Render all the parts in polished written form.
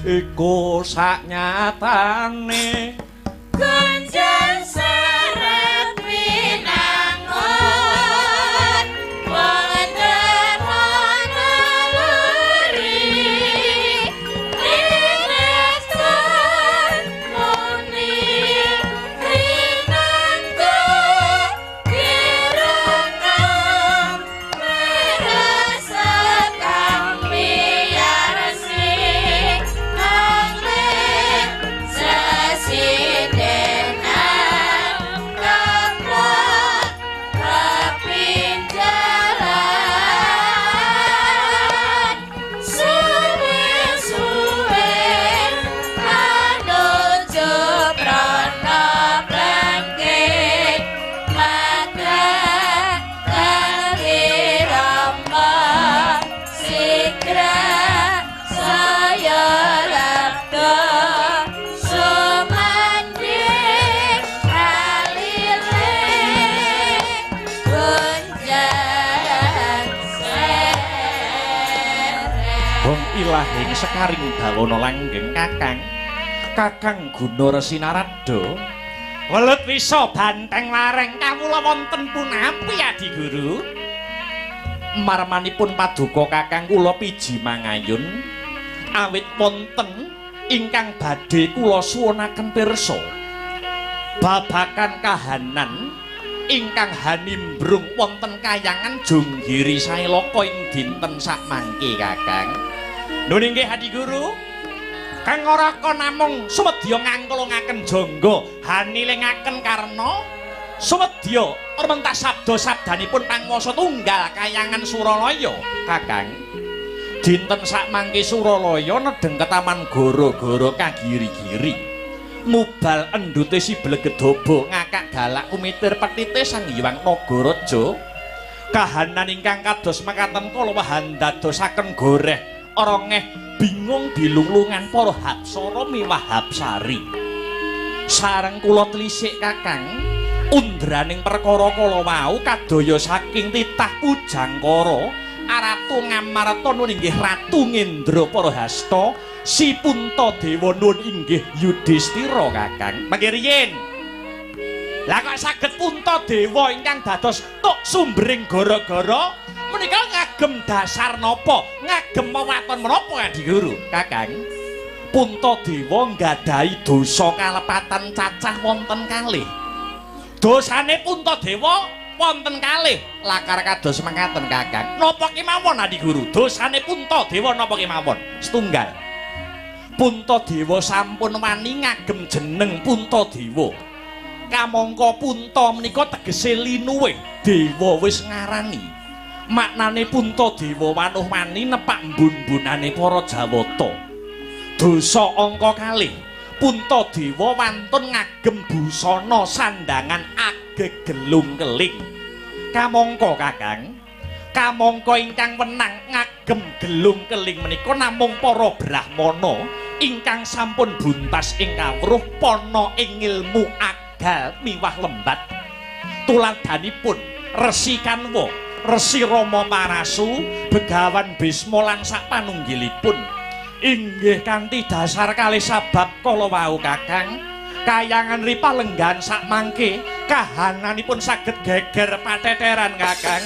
iku saknyatane Ganjan seret pinangun wonten ana luri rinestan muni rinanggo kirungang merasa kami yarsi angling sesiden ilahing sekaring bawana langgeng kakang Guna Resi Narada welut wisa banteng lareng kawula wonten punapi Adi Guru marmanipun paduka kakang kula piji mangayun awit wonten ingkang badhe kula suwunaken pirsa babakan kahanan ingkang hanimbrung wonten kayangan Jonggiri Sailaka ing dinten sakmangke kakang. Nun inggih Adi Guru, kang ora namung sumedya ngangkulungaken jangga hanilingaken karna sumedya rementas sabda-sabdanipun pangwasa tunggal kayangan Suralaya kakang. Dinten sakmangke Suralaya nedheng ke Taman Gara-gara kagiri-giri mubal endute si Blegedaba ngakak galak kumitir petite Sang Hyang Nagaraja kahanan ingkang kados mekaten kala wahandadosaken goreh orongeh bingung dilulungan para hapsara miwah hapsari sareng kula tlisik kakang undraning perkara kala wau kadaya saking titah Pujangkara Aratu Ngamarta nun inggih Ratu Ngendra Parahasta si Puntadewa nun inggih Yudhistira kakang mangke riyin lah kok saged Puntadewa ingkang dados tuk sumbering gara-gara menika ngagem dasar napa ngagem wewaton menapa Adi Guru kakang Puntadewa nggadahi dosa kalepatan cacah wonten kalih dosane Puntadewa wonten kalih lakar kados mekaten kakang napa kemawon Adi Guru dosane Puntadewa napa kemawon setunggal Puntadewa sampun wani ngagem jeneng Puntadewa kamangka Punta menika tegese linuwih dewa wis ngarani maknane Puntadewa wanuh wani nepak mbun-bunane para Jawata dosa angka kalih Puntadewa wantun ngagem busana sandangan agegelung keling kamangka kakang kamangka ingkang wenang ngagem gelung keling menika namung para brahmana ingkang sampun buntas ing kawruh pana ing ilmu agal miwah lembat tuladhanipun Resi Kanwa Resi Rama Marasu Begawan Bisma lan sapanunggilipun inggih kanthi dasar kalih sabab kala wau kakang kayangan ripalenggan sakmangke kahananipun saged geger pateteran kakang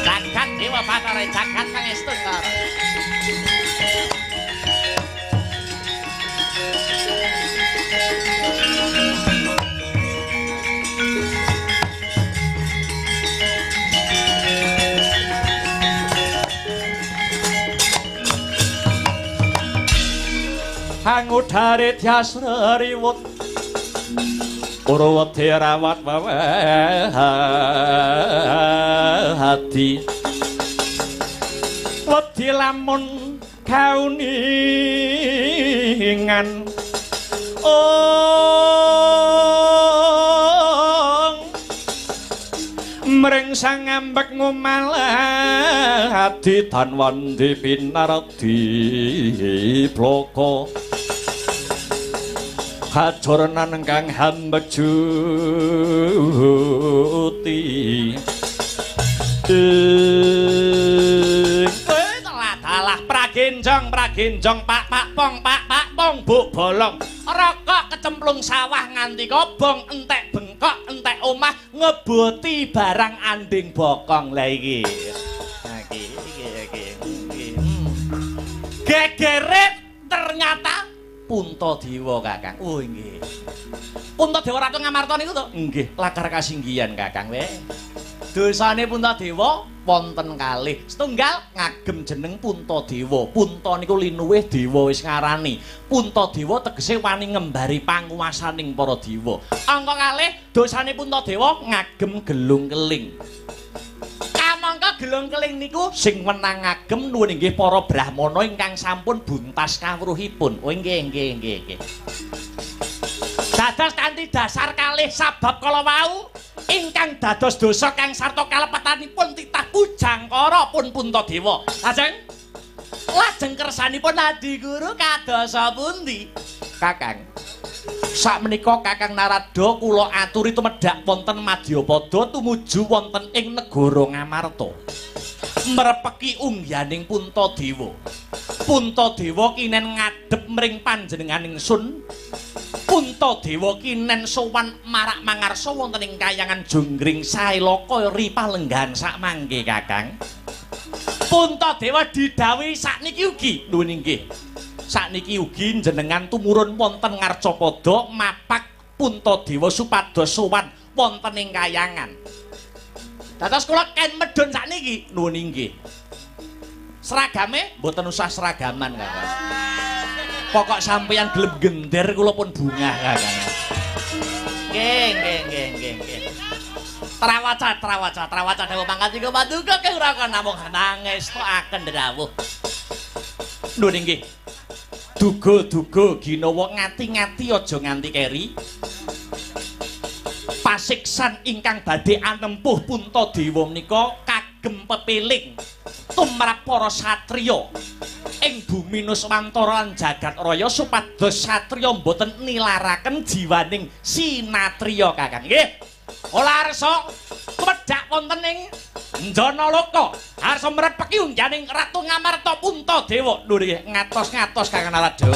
jagat dewa batara jagat pangestu Angudhare Tyasrariwut Purwati rawat hati wedi lamun kauningan mring sang ambek ngumalah hati tanwandi pinarti bloko kajorenan kang hambejuti dalah pragenjong pak pong buk bolong rokok kecemplung sawah nganti kobong entek bengkok entek omah ngebuti barang anding bokong lah iki gegeret ternyata Puntadewa Kakang. Oh nggih. Puntadewa Ratu Ngamarta niku to? Nggih, lakar kasinggihan Kakang we. Dosane Puntadewa wonten kalih. Setunggal ngagem jeneng Puntadewa. Punta niku linuwih dewa wis ngarani. Puntadewa tegese wani ngembari panguwasaning para dewa. Angka kalih dosane Puntadewa ngagem gelung keling. Kamangka gelung keling niku sing menang ngagem nuwun inggih para brahmana ingkang sampun buntas kawruhipun. Oh nggih. Dados kanthi dasar kalih sabab kala wau ingkang dados dosa kang sarta kalepetanipun titah pujangkara pun Puntadewa. Lajeng kersanipun Adi Guru kadosa pundi? Kakang. Sakmenika Kakang Narada kula aturi tumedhak wonten Madyapada tumuju wonten ing negara Ngamarta. Mrepeki ungyaning Puntadewa. Puntadewa kinen ngadhep mring panjenenganing sun. Puntadewa kinen sowan marak mangarsa wonten ing kayangan Jonggring Sailaka ripalenggan sakmangke Kakang. Puntadewa didhawuhi sakniki ugi nuwun inggih. Sakniki ugi jenengan tumurun wonten Ngarcapada mapak Puntadewa supados sowan wonten ing kayangan. Dados kula ken medhun sakniki nuwun inggih. Seragame mboten usah seragaman Kakang. Pokok sampeyan gelem gender kula pun bungah Kakang. Nggih. Trawaca dawuh pangkat iku paduka kang ora kana namung nangestoaken dawuh. Nuwun inggih. Duga-duga ginawa ngati-ngati aja nganti keri. Pasiksan ingkang badhe anempuh Puntadewa menika kagem pepiling tumrap para satriya ing bumi Nuswantara lan jagat raya supados satriya boten nilaraken jiwaning sinatriya Kakang. Nggih. Ola arsa tumedhak wonten ing Njanaloka arsa mrepeki ungganing Ratu Ngamarta Puntadewa. Lho nggih ngatos-ngatos Kakang Narada.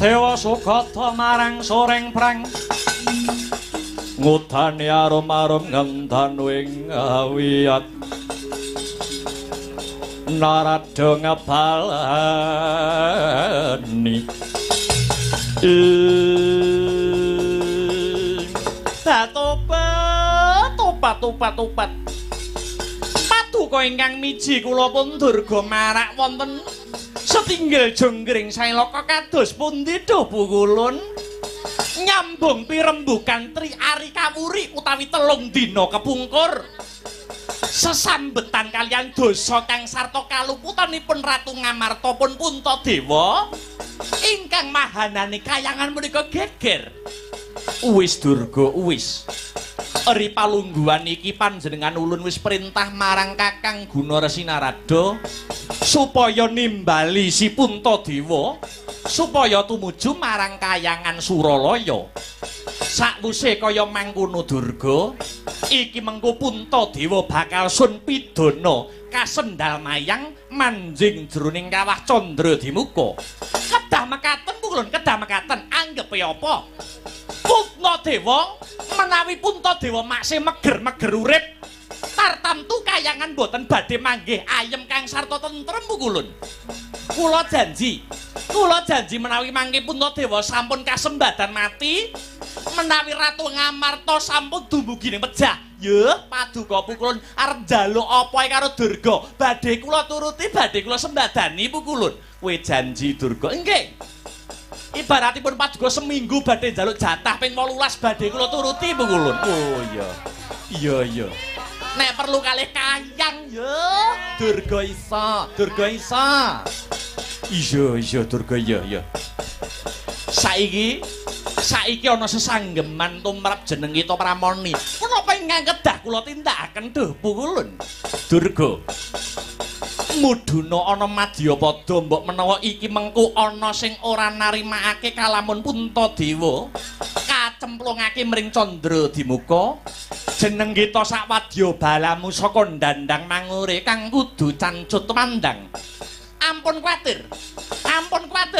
Dewa Sukata marang soreng prang ngutani arum-arum ngendan wing awiyat Narada ngebalani Datoba tupat. Paduka ingkang miji kula pun durga marak wonten setinggil jonggring sailaka kados pundi duh Pukulun? Nyambung pirembugan tri ari kawuri utawi 3 dina kepungkur. Sesambetan kalian dosa kang sarta kaluputanipun Ratu Ngamarta pun Puntadewa ingkang mahanane kayangan menika geger. Uwis Durga, uwis. Eri palungguhan iki panjenengan ulun wis perintah marang Kakang Gunaresi Narada supaya nimbali si Puntadewa supaya tumuju marang kayangan Suralaya. Sakwise kaya mangkono Durga, iki mengko Puntadewa bakal sun pidana kasendal mayang manjing jroning kawah Candradimuka. Kedah mekaten Pukulun, kedah mekaten anggepe apa? Puntadewa menawi Puntadewa maksih meger-meger urip tartamtu kayangan boten badhe manggih ayem kang sarta tentrem Pukulun. Kula janji menawi mangke Puntadewa sampun kasembadan mati, menawi Ratu Ngamarta sampun dumugi ning pejah, yeuh paduka Pukulun arep njaluk apa karo Durga, badhe kula turuti, badhe kula sembadani Pukulun. Kowe janji Durga? Nggih. Ibaratipun paduka seminggu badhe njaluk jatah ping 18 badhe kula turuti Pukulun. Oh iya. Iya. Nek perlu kalih kayang ya, Durga isa. Iya Durga iya. Saiki ana sesanggeman tumrap jeneng kita Pramoni. Menapa ingkang kedah kula tindakaken duh Pukulun? Durga. Muduna ana Madyapada mbok menawa iki mengko ana sing ora narimakake kalamun Puntadewa kacemplungake mring Candradimuka. Jeneng kita sakwadya balamu saka ndandang mangure kang kudu cancut mandang. Ampun kuwatir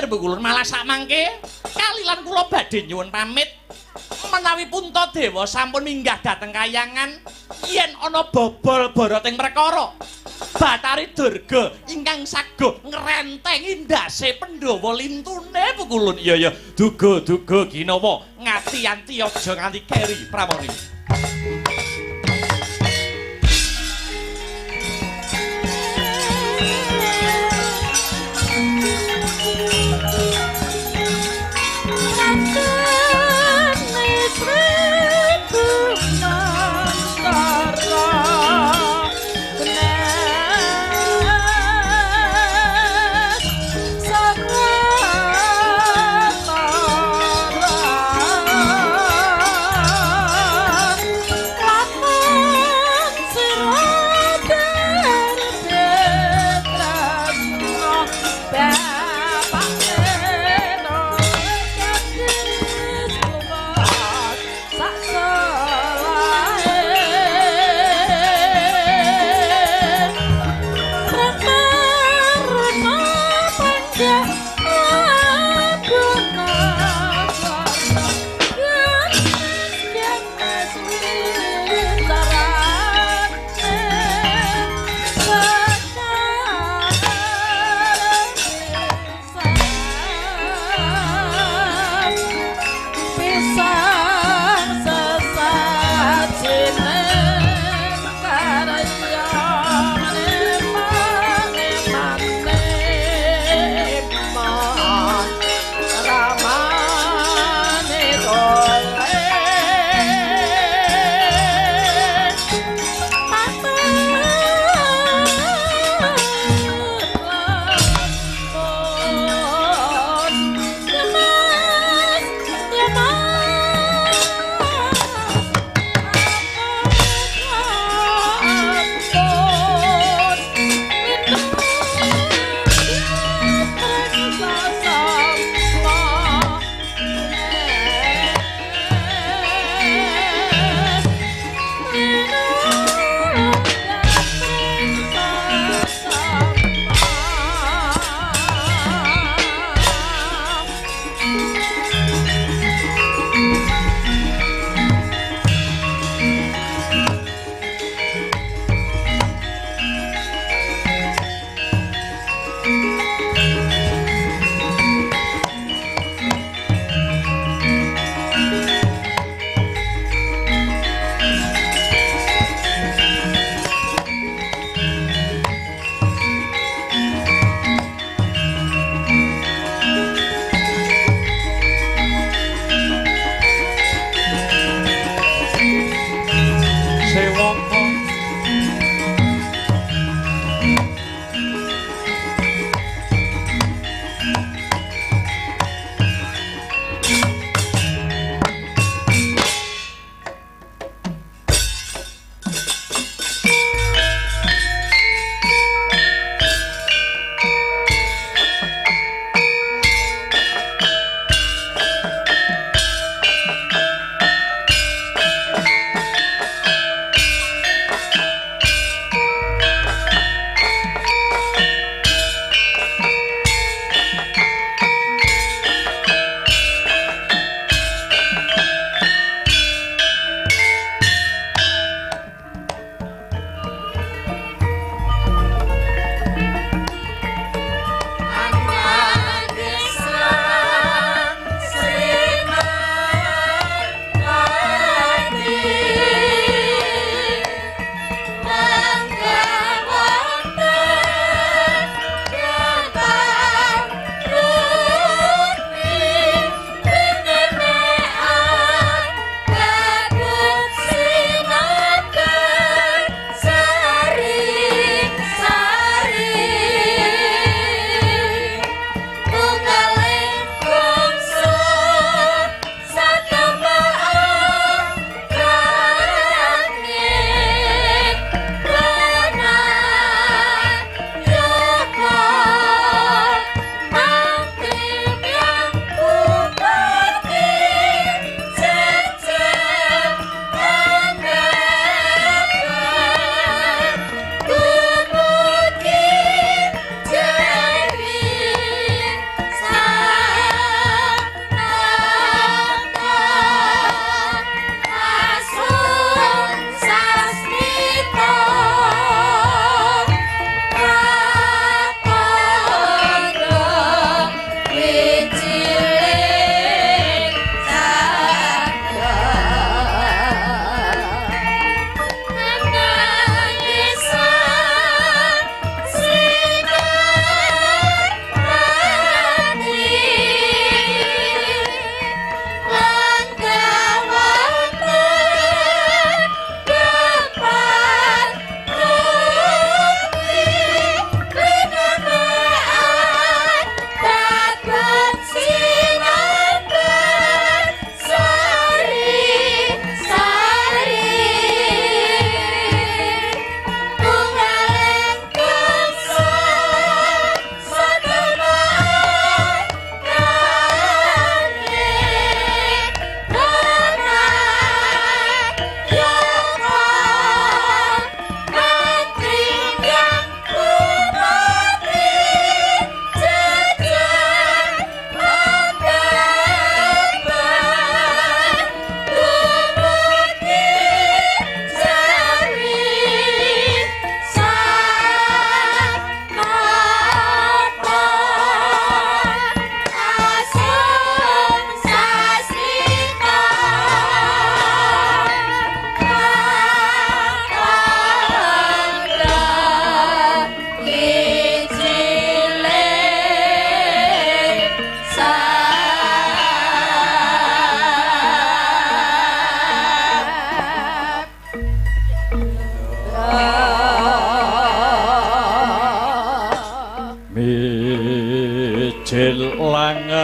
Pukulun, malah sakmangke kalilan kula badhe nyuwun pamit menawi Puntadewa sampun minggah dhateng kayangan yen ana bobol boroting perkara Bathari Durga ingkang saguh ngrentengi ndase Pandhawa lintune Pukulun. Iya duga ginawa ngati-anti aja nganti keri Pramoni.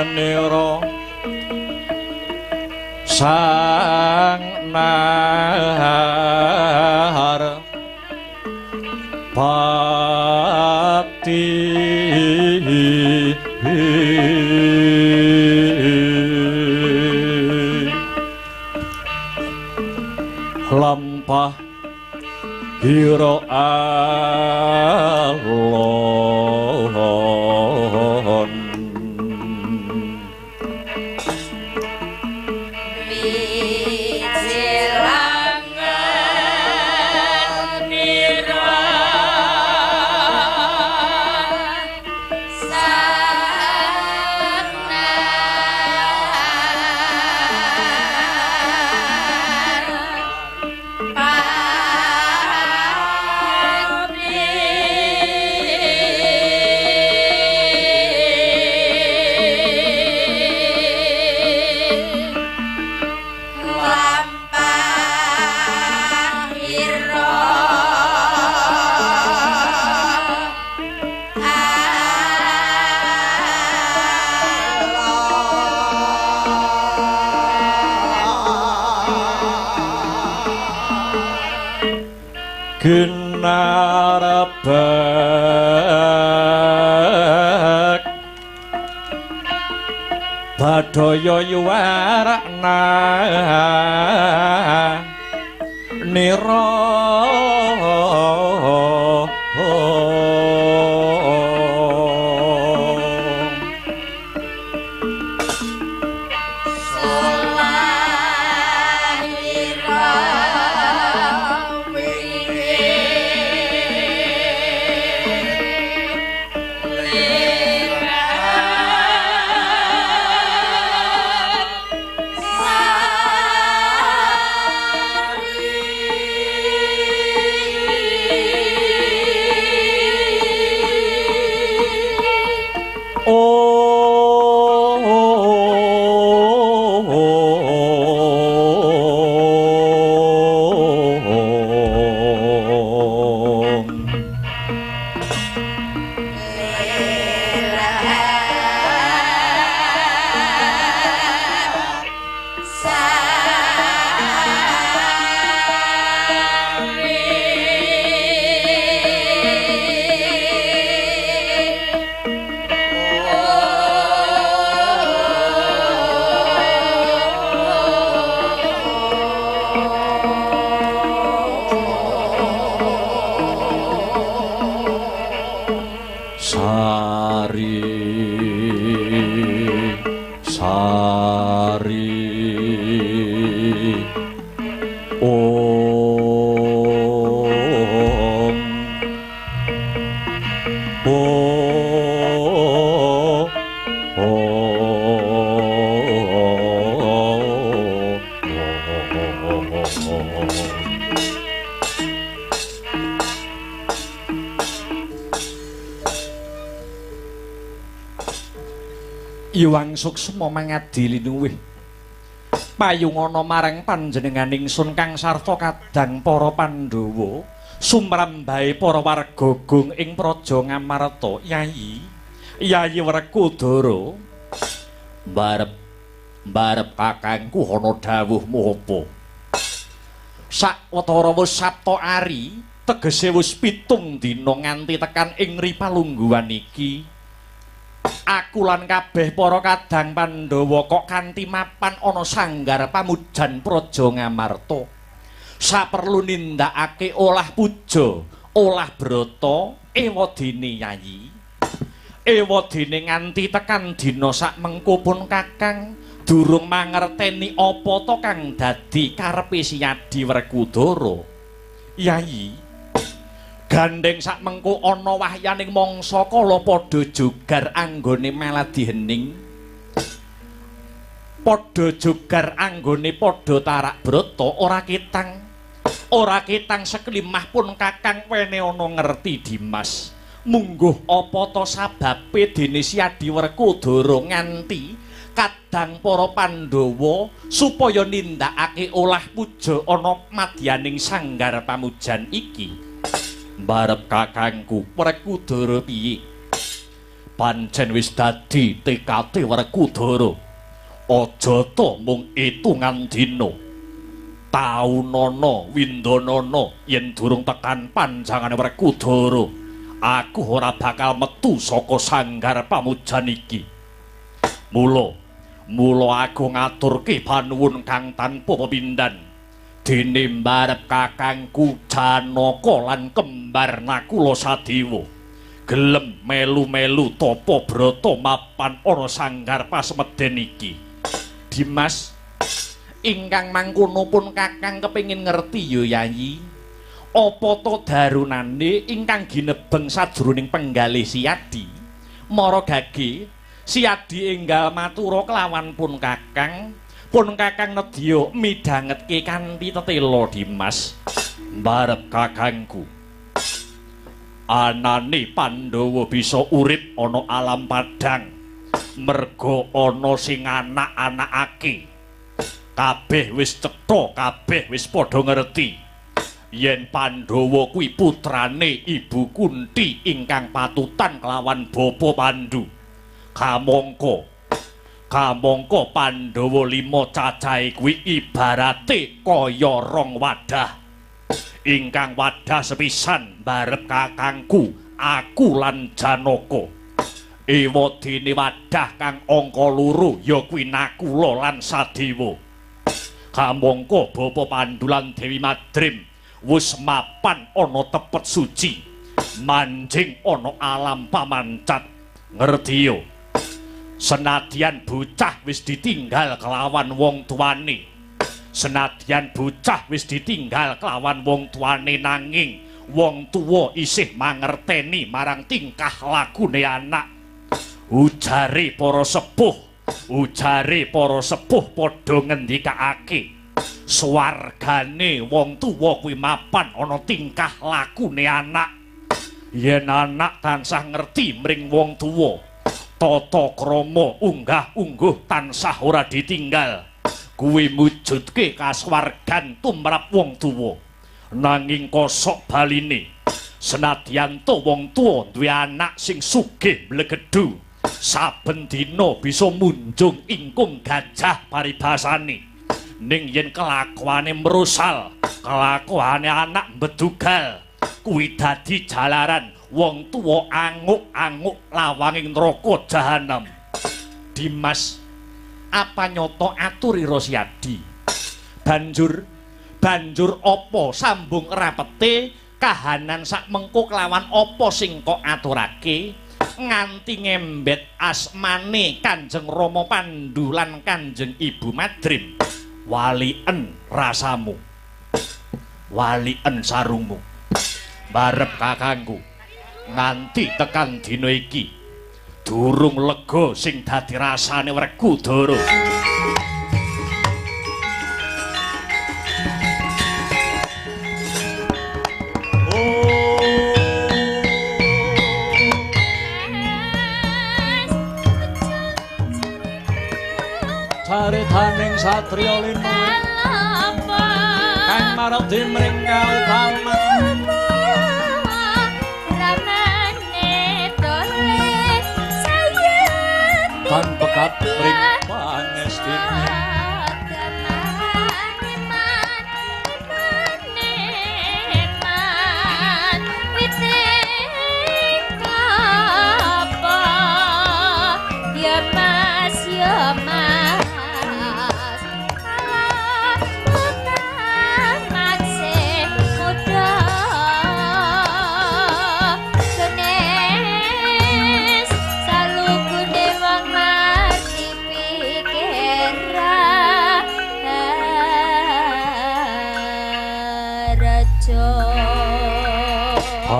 nira sang nahar pati lampah hira alon ginarabak badaya yuwarna nira Iwang suksma mangadili nuwih payungana marang panjenengan ingsun kang sarta kadang para Pandhawa sumrambahe para warga Gung ing Praja Ngamarta. Yayi Werkudara, mbarep kakangku ana dawuhmu apa? Sawetara wis Sabta ari tegese wis 7 dina nganti tekan ing ripalungguhan iki. Aku lan kabeh para kadang Pandhawa kok kanthi mapan ana sanggar pamujan Praja Ngamarta. Saperlu nindakake olah puja, olah brata ewadene Yayi. Ewadene nganti tekan dina sakmengko pun Kakang durung mangerteni apa to kang dadi karepe Siyadi Werkudara. Yayi, gandeng sakmengko ana wahyaning mangsa kala padha jogar anggone meladi hening, padha jogar anggone padha tarak brata ora ketang seklimah pun Kakang wene ana ngerti Dimas. Mungguh apa to sababe dene Siyadi Werkudara nganti kadang para Pandhawa supaya nindakake olah puja ana madyaning sanggar pamujan iki. Mbarep kakangku Werkudara piye? pancen wis dadi tekate Werkudara. Aja ta mung itungan dina. Taunana windanana yen durung tekan panjangane Werkudara, aku ora bakal metu saka sanggar pamujan iki. Mula aku ngaturke panuwun kang tanpa pepindhan dene mbarep kakangku Janaka lan kembar Nakula Sadewa gelem melu-melu tapa brata mapan ana sanggar pasemeden iki. Dimas, ingkang mangkono pun kakang kepengin ngerti ya Yayi, apa to darunane ingkang ginebeng sajroning penggalih Siadi. Mara gage Siadi enggal matura kelawan pun kakang nedya midhangetke kanthi tetela. Dimas, mbarep kakangku, anane Pandhawa bisa urip ana alam padang merga ana sing anak-anakake. Kabeh wis cetha, kabeh wis padha ngerti yen Pandhawa kuwi putrane Ibu Kunti ingkang patutan kelawan Bapa Pandhu. Kamangka Pandhawa 5 cacahe kuwi ibarate kaya rong wadah. Ingkang wadah sepisan barep kakangku, aku lan Janaka. Ewadene wadah kang angka 2 ya kuwi Nakula lan Sadewa. Kamangka Bapa Pandhu lan Dewi Madrim wis mapan ana tepet suci, manjing ana alam pamancat. Ngerti yo? Senadyan bocah wis ditinggal kelawan wong tuane. Nanging wong tuwa isih mangerteni marang tingkah lakune anak. Ujare para sepuh padha ngendikake swargane wong tuwa kuwi mapan ana tingkah lakune anak. Yen anak tansah ngerti mring wong tuwa, tata krama unggah-ungguh tansah ora ditinggal, kuwi mujudke kaswargan tumrap wong tuwa. Nanging kosok baline, senadyan to wong tuwa duwe anak sing sugih blegedhu, saben dina bisa munjung ingkung gajah paribasane. Ning yen kelakuane merusal, kelakuane anak bedugal, kuwi dadi jalaran wong tuwa anguk-anguk lawanging neraka jahanam. Dimas, apa nyoto aturira Siadi? Banjur apa sambung rapete kahanan sak mengko kelawan apa sing kok aturake nganti ngembet asmane Kanjeng Rama Pandhu lan Kanjeng Ibu Madrim. Walien rasamu, walien sarungmu, barep kakangku. Nganti tekan dina iki durung lega sing dadi rasane Werkudara. Caritaning satriya linuwih kang marepti mring kaupaman kan pekat pring pangestine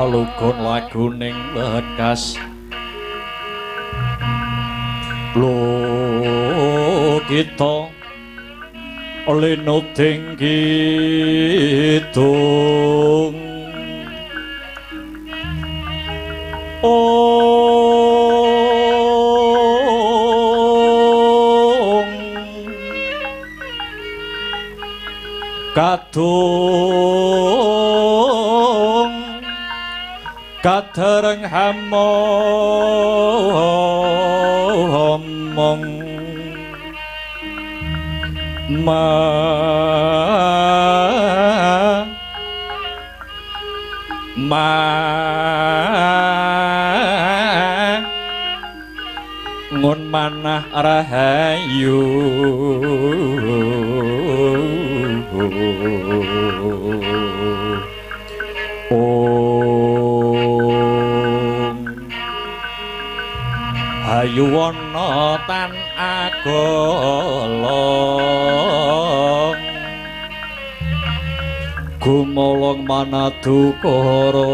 Lugun laguning bekas lo kita lino tinggi tung kadereng hamomong ngun manah rahayu ayu wana tan agala gumolong manadukara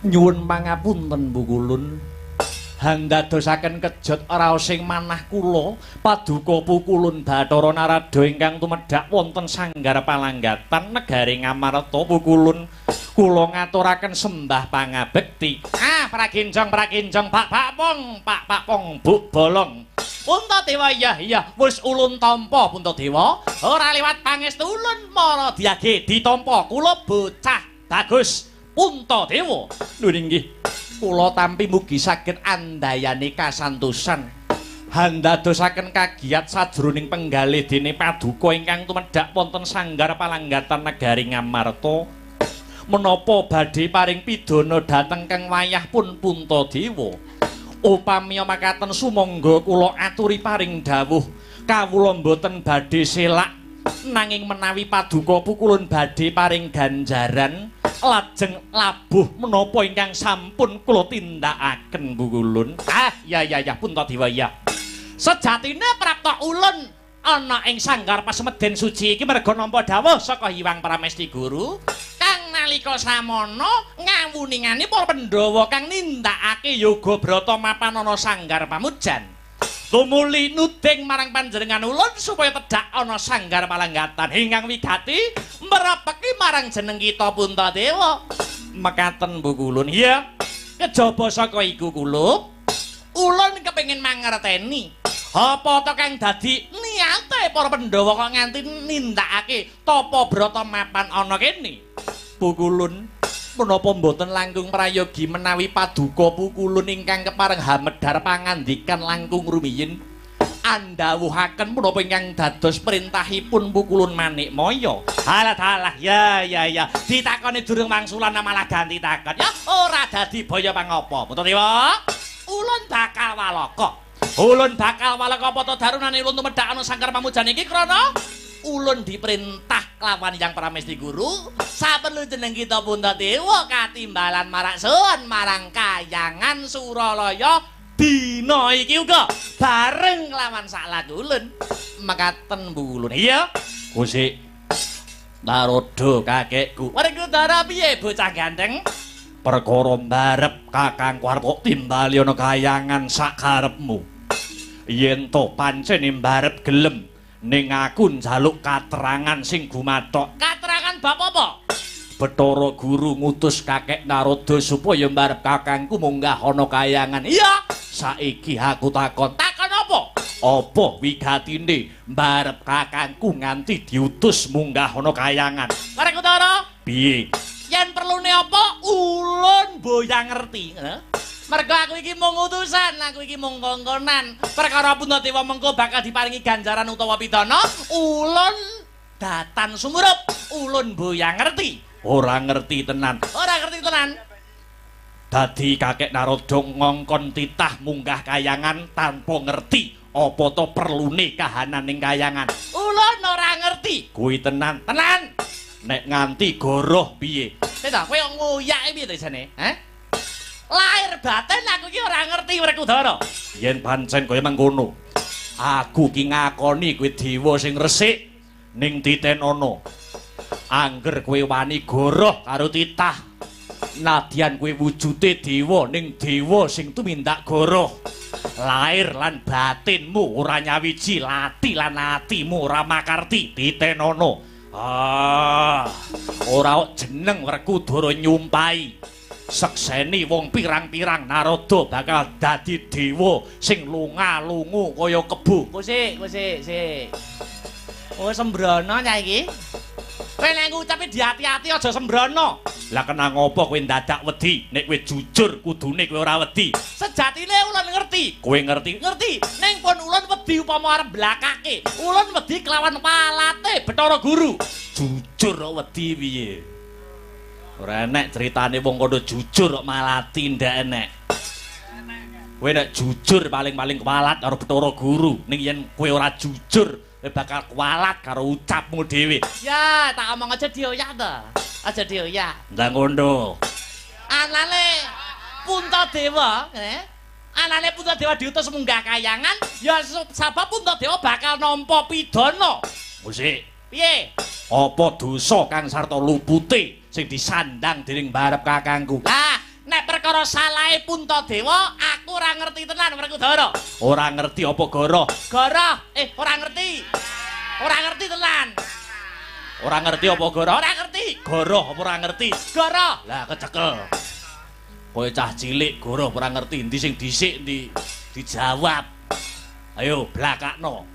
nyuwun pangapunten Bu Kulun handadosaken kejot raos ing manah kula paduka Pukulun Bathara Narada ingkang tumedhak wonten Sanggar Palanggatan negari Ngamarta Bu Kulun kula ngaturaken sembah pangabekti prakinjong Pak Pong Bu Bolong Puntadewa iya wis ulun tampa Puntadewa ora liwat pangestu ulun mara diage ditampa kula bocah bagus Puntadewa. Lho nggih. Kula tampi mugi saged andayani kasantosan. Handadosaken kagiat sajroning penggalih dene paduka ingkang tumedhak wonten Sanggar Palanggatan negari Ngamarta. Menapa badhe paring pidana dhateng kang wayah pun Puntadewa. Upami makaten sumangga kula aturi paring dawuh kawula mboten badhe selak nanging menawi paduka Pukulun badhe paring ganjaran lajeng labuh menapa ingkang sampun kula tindakaken Bu Kulun. Ya Puntadewa ya. Sejatine prapta ulun ana ing Sanggar Pasemeden suci iki merga nampa dawuh saka Hyang Pramesti Guru kang nalika samana ngawuningani para Pandhawa kang nindakake yoga brata mapan ana Sanggar Pamujan. Tumuli nuding marang panjenengan ulun supaya tedhak ana Sanggar Palanggatan ingkang wigati merapeki marang jeneng kita Puntadewa. Mekaten Bu Kulun. Ya, kejaba saka iku kula ulun kepengin mangerteni apa to kang dadi niate para Pandhawa kok nganti nindakake tapa brata mapan ana kene. Bu Kulun, menapa mboten langkung prayogi menawi paduka Pukulun ingkang kepareng hamedhar pangandikan langkung rumiyin andhawuhaken menapa ingkang dados perintahipun Pukulun Manikmaya. Halah ya ditakoni durung wangsulan malah ganti takon ya ora dadi baya pangapa Puntadewa ulun bakal walaka apa to darunane ulun tumedhak ana Sanggar Pamujan iki krana ulun diperintah kelawan Hyang Pramesti Guru saben jeneng kita Puntadewa katimbalan maraksun marang Kahyangan Suralaya dina iki uga bareng kelawan saklaku ulun. Mekaten Bu Kulun. Iya Gusti Narada kakekku. Werkudara piye bocah ganteng? Perkara mbarep kakangku arep kok timbali ana Kahyangan sakarepmu. Yen to pancen mbarep gelem ning aku njaluk katerangan sing gumathok. Katerangan bab apa? Bathara Guru ngutus kakek Narada supaya mbarep kakangku munggah ana Kahyangan. Iya, saiki aku takon apa? Apa wigatine mbarep kakangku nganti diutus munggah ana Kahyangan? Werkudara, piye? Yen perlune apa? Ulun boyang ngerti. Mergo aku iki mung utusan, aku iki mung kongkonan. Perkara Puntadewa mengko bakal diparingi ganjaran utawa pidana, ulun datan sumurup. Ulun boyang ngerti. Ora ngerti tenan. Dadi kakek Narada ngongkon titah munggah Kahyangan tanpa ngerti apa to perlune kahanan ning Kahyangan. Ulun ora ngerti. Kuwi tenan. Nek nganti goroh piye? Eta kowe ngoyake piye to jane? Lahir batin aku iki ora ngerti Werkudara. Yen pancen kaya mengkono, aku ki ngakoni kowe dewa sing resik ning titen ana. Angger kowe wani goroh karo titah, Nadyan kuwi wujude dewa ning dewa sing tumindak goroh. Lair lan batinmu ora nyawiji, lati lan atimu ora makarti ditenono. Ora jeneng Werkudara nyumpahi. Sekseni wong pirang-pirang Narada bakal dadi dewa sing lunga-lungu kaya kebu. Sik. Oh sembrono nya iki. Kowe nek ngucapi diati-ati aja sembrono. Lah kena ngopo kowe dadak wedi? Nek kowe jujur kudune kowe ora wedi. Sejatine ulun ngerti. Kowe ngerti? Ngerti. Ning pun ulun wedi upama arep blakake. Ulun wedi kelawan walate Bathara Guru. Jujur kok wedi piye? Ora enek critane wong kono jujur kok malati ndak enek. Kowe nek jujur paling-paling kualat karo Bathara Guru. Ning yen kowe ora jujur bakal kualat karo ucapmu dhewe. Ya, tak omong aja dioyak to. Aja dioyak. Lah ngono. Anane Puntadewa, anane Puntadewa diutus munggah kayangan, ya sabab Puntadewa bakal nampa pidana. Musik. Piye? Apa dosa kang sarta lupute sing disandang dening barep kakangku? Lah, nek perkara salahe Puntadewa, aku ora ngerti tenan Werkudara. Ora ngerti apa goroh? Goroh, ora ngerti. Ora ngerti tenan. Ora ngerti apa goroh? Ora ngerti. Goroh apa ora ngerti? Goroh. Lah kecekel. Kowe cah cilik goroh ora ngerti endi sing dhisik endi dijawab. Ayo blakakno.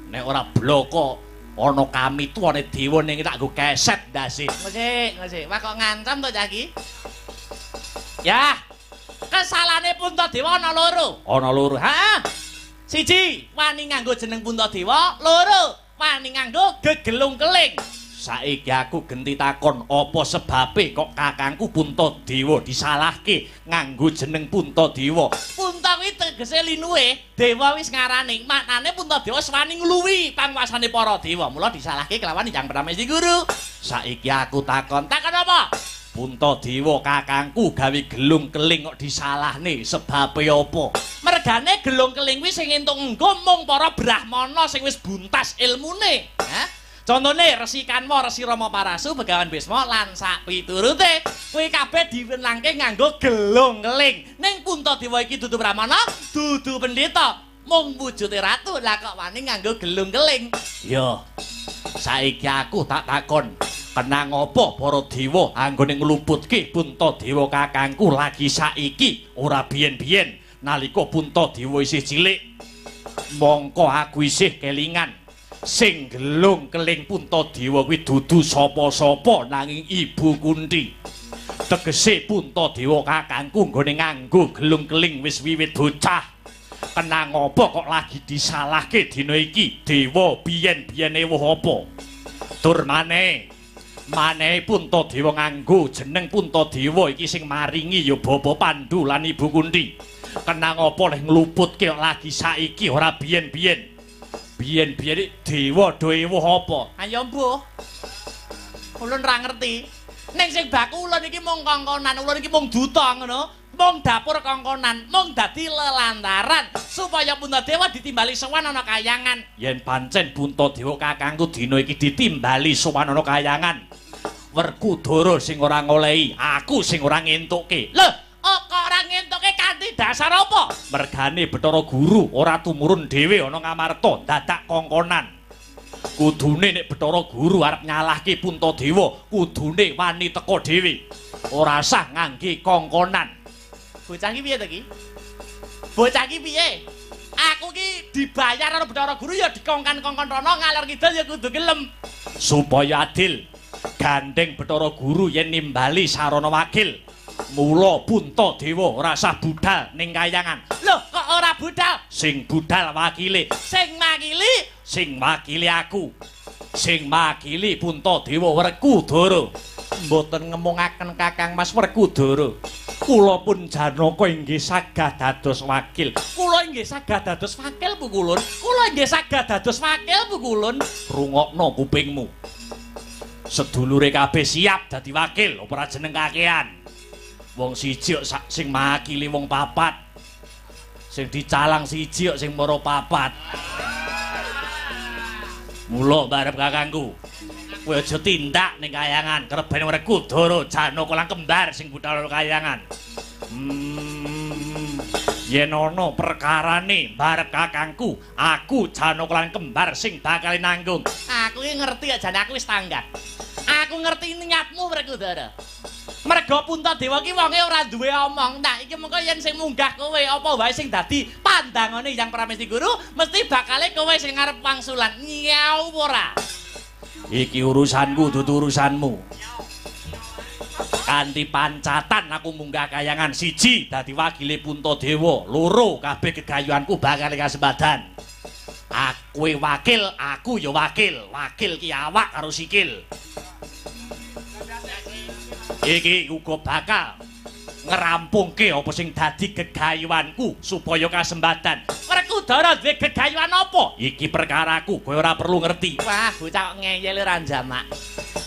Nek ora bloko ana kami tuwane dewa ning tak nggo keset ndase. Ngesik. Wah kok ngancam to cah iki? Ya. Kesalahane Puntadewa ana loro. Ana loro. Ha? Siji, wani nganggo jeneng Puntadewa, loro, wani nganggo gegelung keling. Saiki aku genti takon, apa sebabe kok kakangku Puntadewa disalahke nganggo jeneng Puntadewa? Punta kuwi tegese linuwe, dewa wis ngarani. Maknane Puntadewa wani ngluwi panguwasane para dewa, mula disalahke kelawan Hyang Pramesti Guru. Saiki aku takon apa? Puntadewa kakangku gawe gelung keling kok disalahne sebabe apa? Mergane gelung keling kuwi sing entuk engko mung para brahmana sing wis buntas ilmune. Contone Resi Kanwa, Resi Rama Parasu, Begawan Bisma lan sak piturute kuwi kabeh diwenangke nganggo gelung keling. Ning Puntadewa iki dudu brahmana, dudu pendeta, mung wujude ratu. Lah kok wani nganggo gelung keling? Yo. Saiki aku tak takon. Kenang apa para dewa anggone ngluputke Puntadewa kakangku lagi saiki ora biyen-biyen nalika Puntadewa isih cilik. Mongko aku isih kelingan sing gelung keling Puntadewa kuwi dudu sapa-sapa nanging Ibu Kunthi. Tegese Puntadewa kakangku nggone nganggo gelung keling wis wiwit bocah. Kenang apa kok lagi disalahke dina iki dewa biyen-biyene woh apa? Tur maneh Puntadewa nganggo jeneng Puntadewa iki sing maringi ya Bapa Pandhu lan Ibu Kunthi. Kenang apa leh ngluputke lagi saiki ora biyen-biyen. Biyen-biyen dewa do ewuh apa? Ayo mbuh. Ulun ra ngerti. Ning sing baku ulun iki mung kongkonan, ulun iki mung duta ngono. Mung dapur kongkonan, mung dadi lelantaran supaya Puntadewa ditimbali sowan ana kayangan. Yen pancen Puntadewa kakangku dina iki ditimbali sowan ana kayangan, Werkudara sing ora ngolehi, aku sing ora ngentukke. Lho, kok ora ngentukke kanthi dasar apa? Mergane Bathara Guru ora tumurun dhewe ana Ngamarta dadak kongkonan. Kudune nek Bathara Guru arep nyalahke Puntadewa, kudune wani teka dhewe. Ora usah ngangge kongkonan. Bocah iki piye to iki? Bocah iki piye? Aku ki dibayar karo Bathara Guru ya dikongkan-kongkon rono ngalor kidul ya kudu gelem. Supaya adil, gandeng Bathara Guru yen nimbali sarana wakil. Mula Puntadewa ora usah budal ning kayangan. Loh, kok ora budal? Sing budal wakile. Sing makili aku. Sing makili Puntadewa Werkudara. Mboten ngemungaken Kakang Mas Werkudara. Kula pun Janaka inggih saged dados wakil. Kula inggih saged dados wakil Bu Kulun. Kula inggih saged dados wakil Bu Kulun. Rungokno kupingmu. Sedulure kabeh siap dadi wakil, ora jeneng kakean. Wong siji sing makili wong papat. Sing dicalang siji sing mara papat. Mula barep kakangku. Kowe aja tindak ning kayangan kerep ben ora Kudara Janaka kembar sing budhal kayangan. Yen ana perkarane barep kakangku, aku Janaka kembar sing bakal nanggung. Aku iki ngerti ya jan aku wis tanggap. Aku ngerti niatmu Werkudara. Merga Puntadewa ki wonge ora duwe omong. Nah, iki mengko yen sing munggah kowe apa wae sing dadi pandangane Hyang Pramesti Guru, mesti bakale kowe sing ngarep wangsulan. Nyau ora? Iki urusanku dudu urusanmu. Kanthi pancatan aku munggah kayangan siji dadi wakile Puntadewa, loro kabeh gegayuhanku bakal kasembadan. Aku wakil, aku ya wakil. Wakil ki awak karo sikil. Iki uga bakal ngerampungke apa sing dadi gegayuhanku supaya kasembadan. Werkudara duwe gegayuhan apa? Iki perkaraku, kowe ora perlu ngerti. Wah, bocah kok ngeyel ora jamak.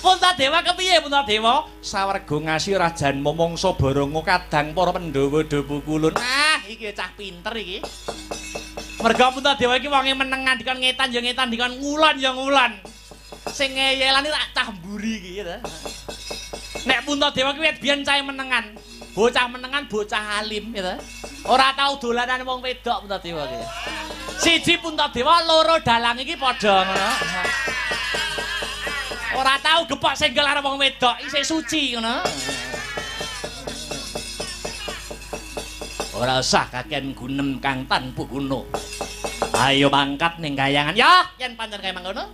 Puntadewa kepiye Puntadewa? Sawerga ngasih rajan momongso baronga kadang para Pandhawa Dawa Kulun. Ah, iki cah pinter iki. Merga Puntadewa iki wonge menengan dikon ngetan ya ngetan dikon ngulan ya ngulan. Sing ngeyelan iki tak cah mburi iki ya. Nek Puntadewa ki wit biyen cahe menengan. Bocah menengan bocah alim gitu. Ora tau dolanan wong wedok Puntadewa ki. Siji Puntadewa, loro dalang iki padha ngono. Ora tau gepok senggel karo wong wedok, isih suci ngono. Ora usah kakean gunem kang tanpa guna. Ayo mangkat ning kayangan. Ya, yen pancen kaya mangkono.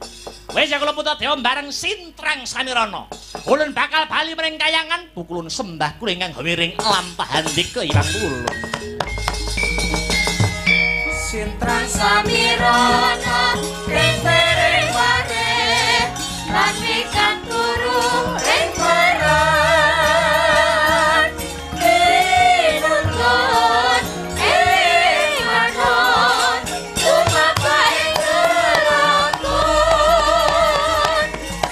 Wis ya kula Puntadewa bareng Sintrang Samirana. Ulun bakal bali mring kayangan pukulun sembah kula ingkang gawe ring lampahan dik Hyang Wulung. Sintrang Samirana ring bareng wareh lan ikan turu ring baran dinuntun ing manon tumapaing kelakon.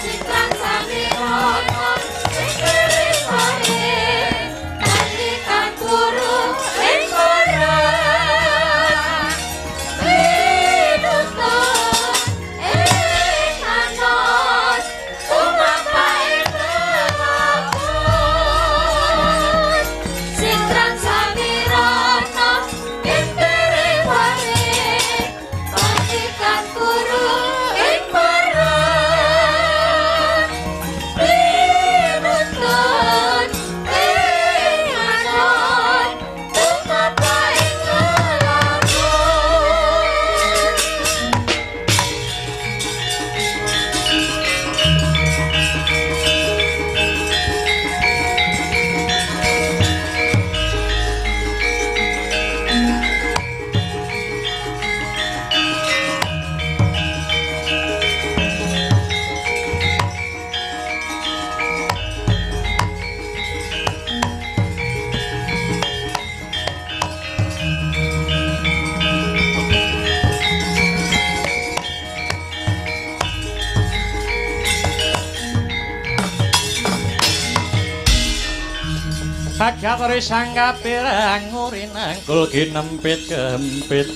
Sintrang Samirana ring bareng wareh lan ikan turu ring baran dinuntun ing manon tumapaing kelakon. Sintrang Samirana ing bareng wareh lan ikan turu ing baran dinuntun ing manon tumapaing kelakon. Pagatore sang kapirang ngurinangkul ginempit kempit.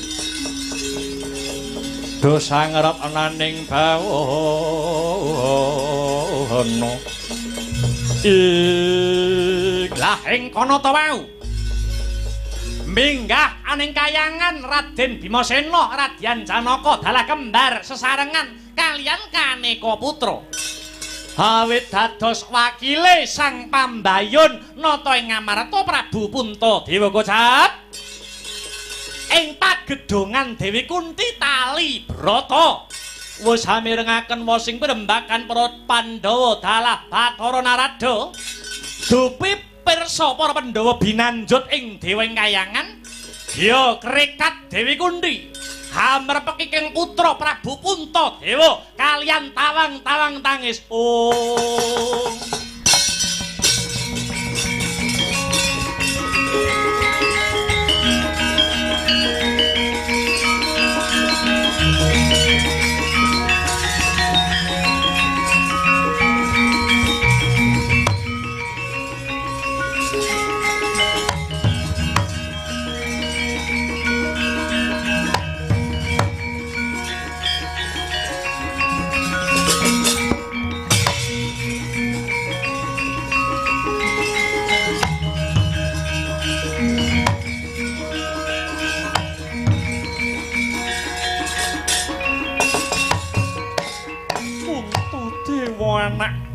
Dosa ngerep ananing bawana. Lah ing kono ta wau. Minggah aning kayangan Raden Bimasena Radyan Janaka dalah kembar sesarengan kalian Kaneka putra. Awit dados wakile sang pambayun nata ing Ngamarta Prabu Puntadewa kocap ing pagedhongan Dewi Kunti tali brata wis mirengaken wasing pirembagan para Pandhawa dalah Bathara Narada dupi pirsa para Pandhawa binanjut ing Dewa kayangan ya krekat Dewi Kunti hamrepek ing putra Prabu Puntadewa kalian tawang-tawang tangis. Oh.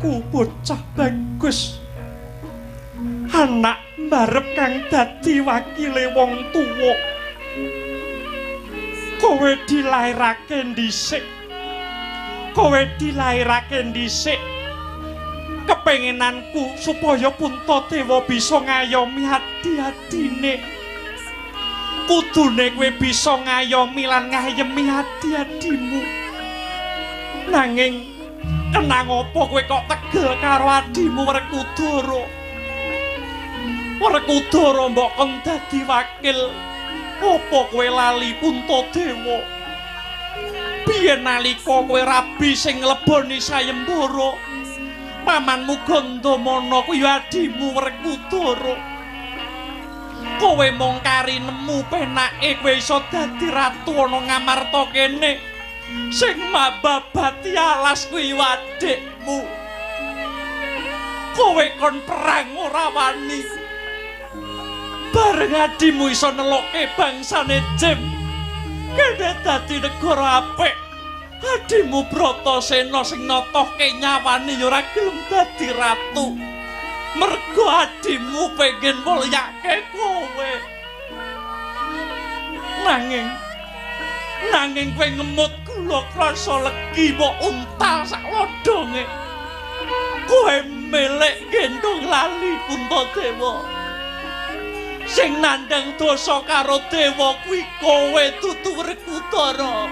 aku bocah bagus. Anak mbarep kang dadi wakile wong tuwa. Kowe dilairake dhisik. Kepengenanku supaya Puntadewa bisa ngayomi ati-atine. Kudune kowe bisa ngayomi lan ngayemi ati-adimu. Nanging kenang apa kowe kok tegel karo adimu Werkudara? Werkudara mbok kon dadi wakil. Apa kowe lali Puntadewa? Biyen nalika kowe rabi sing ngleboni sayembara, pamanmu Gandamana kuwi adimu Werkudara. Kowe mung kari nemu penake kowe iso dadi ratu ana Ngamarta kene. Sing mababati alas kuwi wadikmu. Kowe kon perang ora wani. Bareng adimu iso nelokke bangsane Jem. Kene dadi negara apik. Adimu Bratasena sing notohke nyawane ya ora gelem dadi ratu. Mergo adimu pengen mulyake kowe. Nanging kowe ngemut kula krasa legi mbok untal sak lodonge. Kowe melek gendong lali Puntadewa. Sing nandhang dosa karo dewa kuwi kowe dudu Werkudara.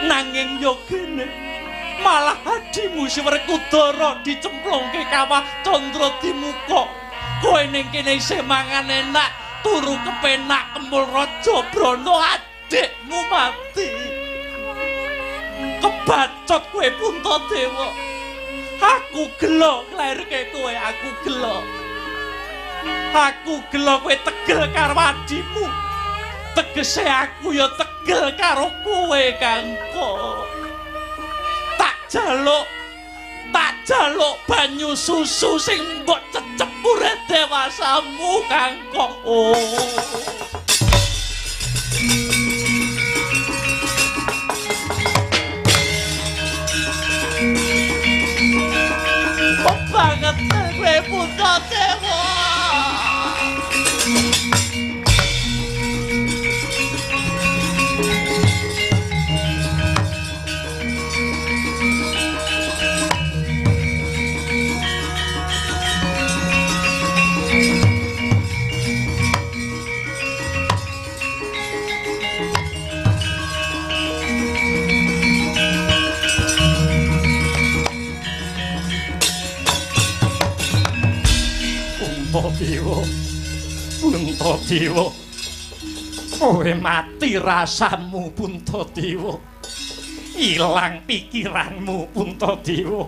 Nanging yo kene malah adimu si Werkudara dicemplungke kawah Candradimuka. Kowe ning kene isih mangan enak, turu kepenak kembul Raja Brana, adikmu mati. Kebacot kowe Puntadewa. Aku gelo nglairke kowe, aku gelo. Aku gelo kowe tegel karo adimu. Tegese aku ya tegel karo kowe, Kangko. Tak jaluk banyu susu sing mbok cecep urip dewasamu, Kangko. Oh. Kok banget kowe Puntadewa. Puntadewa, kowe mati rasamu Puntadewa. Ilang pikiranmu Puntadewa.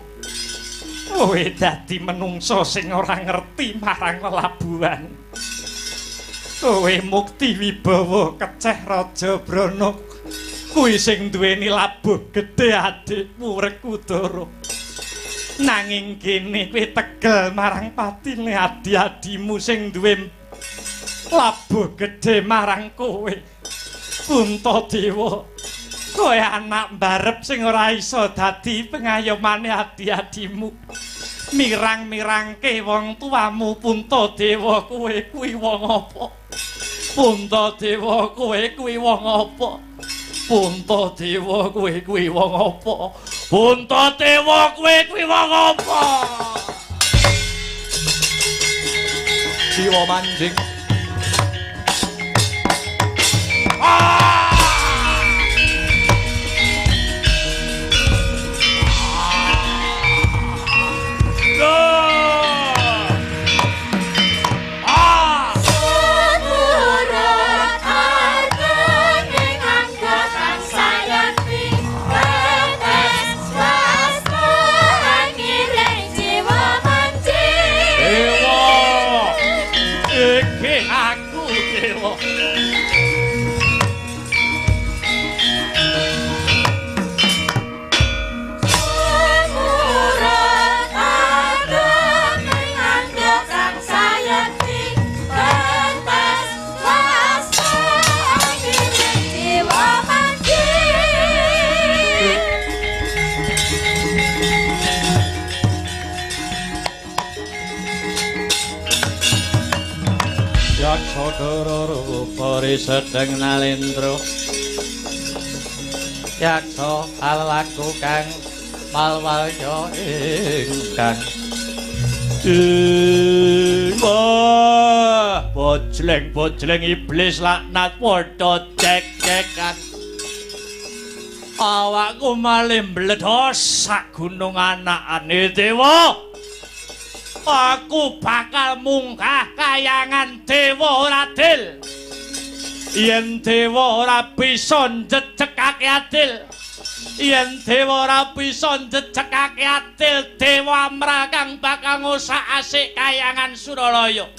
Kowe dadi menungso sing ora ngerti marang lelabuhan. Kowe mukti wibawa keceh Raja Brana. Kuwi sing duweni labuh gedhe adikmu Werkudara. Nanging kene kowe tegel marang patine adi-adimu sing duwe labuh gedhe marang kowe. Puntadewa, kowe anak mbarep sing ora iso dadi pengayomane adi-adimu. Mirang-mirangke wong tuamu Puntadewa, kowe kuwi wong apa? Puntadewa, kowe kuwi wong apa? Puntadewa, kowe kuwi wong apa? Puntadewa, kowe kuwi wong apa? Jiwa manjing. Sadara rupane sedeng nalendra yaksa alaku kang malwaya ingkang wah bojleng iblis laknat padha cek-cekan awakku malih mbledhos sak gunung anakane dewa aku bakal munggah kayangan dewa ora adil yen dewa ora bisa njejekake adil yen dewa ora bisa njejekake adil dewa Amra kang bakal ngosak asik kayangan Suralaya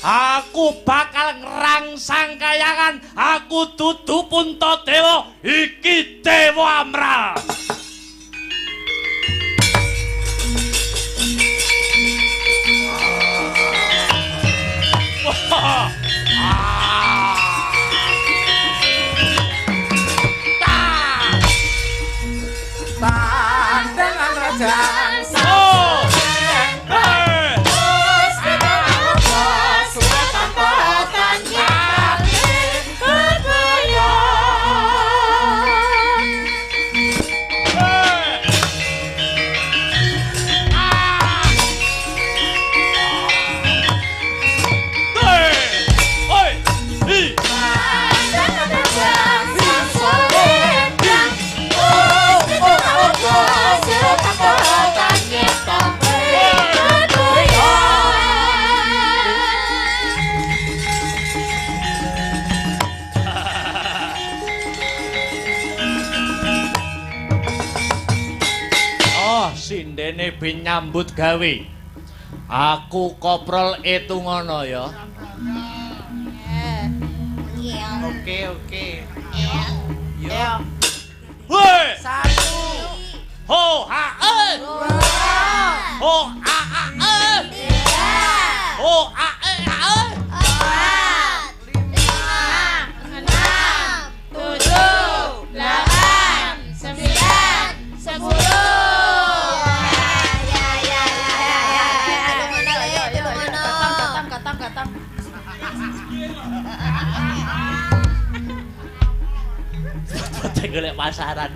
aku bakal ngrangsang kayangan aku dudu Puntadewa iki Dewa Amra Tandangan raja sindene ben nyambut gawe aku koprol etungono ya oke yo woi 1 ho ha e ho a a e ho a e a e 10 golek pasaran.